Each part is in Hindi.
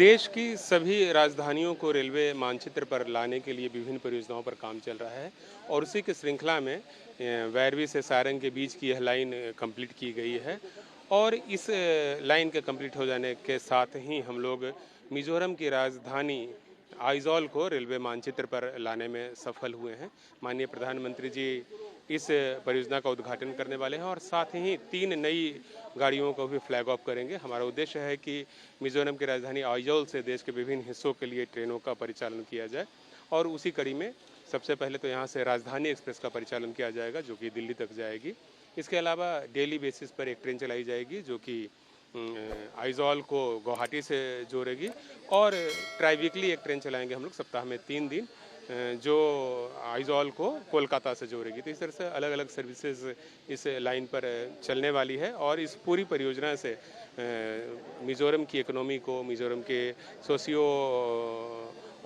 देश की सभी राजधानियों को रेलवे मानचित्र पर लाने के लिए विभिन्न परियोजनाओं पर काम चल रहा है और उसी की श्रृंखला में वैरवी से सारंग के बीच की यह लाइन कंप्लीट की गई है। और इस लाइन के कंप्लीट हो जाने के साथ ही हम लोग मिजोरम की राजधानी आइजॉल को रेलवे मानचित्र पर लाने में सफल हुए हैं। माननीय प्रधानमंत्री जी इस परियोजना का उद्घाटन करने वाले हैं और साथ ही 3 नई गाड़ियों को भी फ्लैग ऑफ करेंगे। हमारा उद्देश्य है कि मिजोरम की राजधानी आइजॉल से देश के विभिन्न हिस्सों के लिए ट्रेनों का परिचालन किया जाए और उसी कड़ी में सबसे पहले तो यहाँ से राजधानी एक्सप्रेस का परिचालन किया जाएगा जो कि दिल्ली तक जाएगी। इसके अलावा डेली बेसिस पर एक ट्रेन चलाई जाएगी जो कि आइजॉल को गुवाहाटी से जोड़ेगी और ट्राई वीकली एक ट्रेन चलाएंगे हम लोग सप्ताह में 3 दिन जो आइजॉल को कोलकाता से जोड़ेगी। तो इस तरह से अलग अलग सर्विसेज इस लाइन पर चलने वाली है और इस पूरी परियोजना से मिज़ोरम की इकोनॉमी को, मिज़ोरम के सोशियो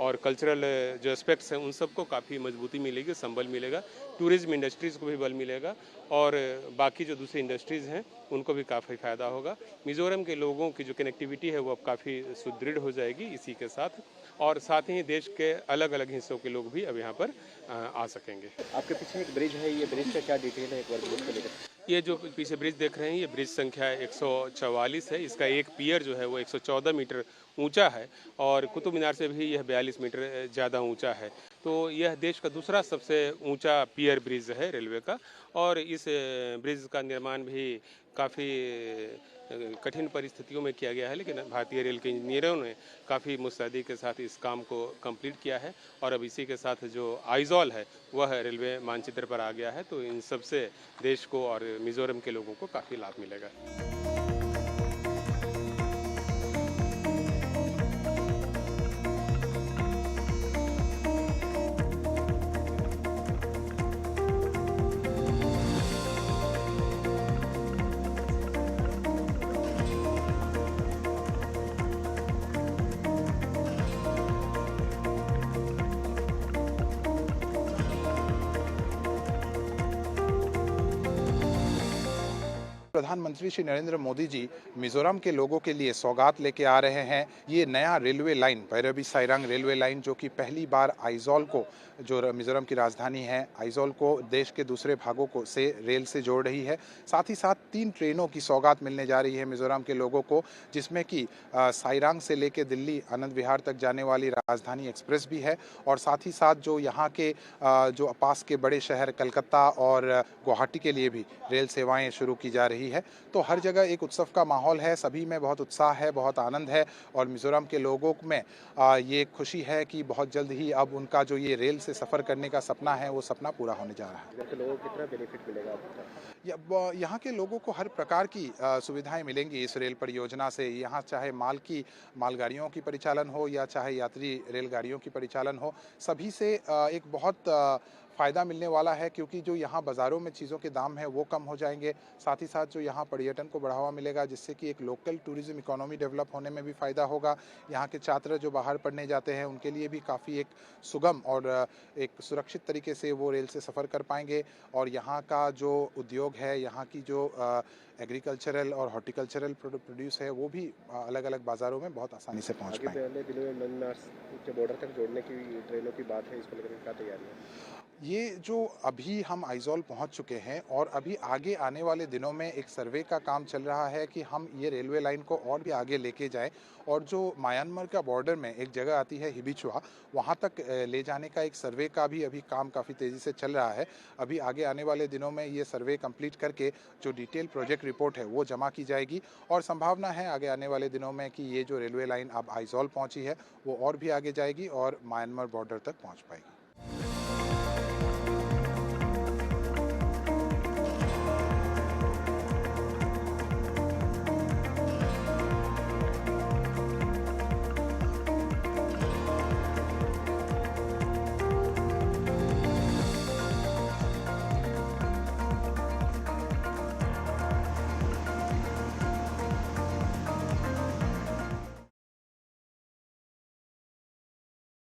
और कल्चरल जो एस्पेक्ट्स हैं उन सबको काफ़ी मजबूती मिलेगी, संबल मिलेगा, टूरिज्म इंडस्ट्रीज़ को भी बल मिलेगा और बाकी जो दूसरी इंडस्ट्रीज़ हैं उनको भी काफ़ी फ़ायदा होगा। मिज़ोरम के लोगों की जो कनेक्टिविटी है वो अब काफ़ी सुदृढ़ हो जाएगी इसी के साथ और साथ ही देश के अलग अलग हिस्सों के लोग भी अब यहाँ पर आ सकेंगे। आपके पीछे एक ब्रिज है, ये ब्रिज का क्या डिटेल है एक बार ब्रिज को लेकर? ये जो पीछे ब्रिज देख रहे हैं ये ब्रिज संख्या 144 है। इसका एक पियर जो है वो 114 मीटर ऊंचा है और कुतुब मीनार से भी यह 42 मीटर ज़्यादा ऊंचा है। तो यह देश का दूसरा सबसे ऊंचा पियर ब्रिज है रेलवे का और इस ब्रिज का निर्माण भी काफ़ी कठिन परिस्थितियों में किया गया है, लेकिन भारतीय रेल के इंजीनियरों ने काफ़ी मुस्तैदी के साथ इस काम को कंप्लीट किया है और अब इसी के साथ जो आइजॉल है वह रेलवे मानचित्र पर आ गया है। तो इन सबसे देश को और मिज़ोरम के लोगों को काफ़ी लाभ मिलेगा। प्रधानमंत्री श्री नरेंद्र मोदी जी मिजोरम के लोगों के लिए सौगात लेके आ रहे हैं। ये नया railway line Bhairavi Sarang railway line जो कि पहली बार आइजॉल को, जो मिजोरम की राजधानी है, आइजॉल को देश के दूसरे भागों को से रेल से जोड़ रही है। साथ ही साथ 3 ट्रेनों की सौगात मिलने जा रही है मिजोरम के लोगों को, जिसमें कि सारंग से लेके दिल्ली आनंद विहार तक जाने वाली राजधानी एक्सप्रेस भी है और साथ ही साथ जो यहाँ के जो पास के बड़े शहर कलकत्ता और गुवाहाटी के लिए भी रेल सेवाएं शुरू की जा रही है। तो हर जगह एक उत्सव का माहौल है, सभी में बहुत उत्साह है, बहुत आनंद है और मिजोरम के लोगों में ये खुशी है कि बहुत जल्द ही अब उनका जो ये रेल से सफ़र करने का सपना है वो सपना पूरा होने जा रहा है। इधर के लोगों को कितना बेनिफिट मिलेगा? यहाँ के लोगों को हर प्रकार की सुविधाएं मिलेंगी इस रेल परियोजना से। यहाँ चाहे मालगाड़ियों की परिचालन हो या चाहे यात्री रेलगाड़ियों की परिचालन हो, सभी से एक बहुत फ़ायदा मिलने वाला है क्योंकि जो यहाँ बाज़ारों में चीज़ों के दाम है वो कम हो जाएंगे। साथ ही साथ जो यहाँ पर्यटन को बढ़ावा मिलेगा जिससे कि एक लोकल टूरिज़्म इकोनॉमी डेवलप होने में भी फ़ायदा होगा। यहाँ के छात्र जो बाहर पढ़ने जाते हैं उनके लिए भी काफ़ी एक सुगम और एक सुरक्षित तरीके से वो रेल से सफ़र कर पाएंगे और यहाँ का जो उद्योग है, यहाँ की जो एग्रीकल्चरल और हॉर्टिकल्चरल प्रोड्यूस है वो भी अलग अलग बाज़ारों में बहुत आसानी से पहुँच पाएंगे। पहले दिनों में म्यांमार के बॉर्डर तक जोड़ने की ट्रेनों की बात है, इसको लेकर क्या तैयारी है? ये जो अभी हम आइजॉल पहुंच चुके हैं और अभी आगे आने वाले दिनों में एक सर्वे का काम चल रहा है कि हम ये रेलवे लाइन को और भी आगे लेके जाएं और जो म्यांमार का बॉर्डर में एक जगह आती है हिबिचुआ, वहां तक ले जाने का एक सर्वे का भी अभी काम काफ़ी तेज़ी से चल रहा है। अभी आगे आने वाले दिनों में ये सर्वे कंप्लीट करके जो डिटेल प्रोजेक्ट रिपोर्ट है वो जमा की जाएगी और संभावना है आगे आने वाले दिनों में कि ये जो रेलवे लाइन अब आइजॉल पहुँची है वो और भी आगे जाएगी और म्यांमार बॉर्डर तक पहुँच पाएगी।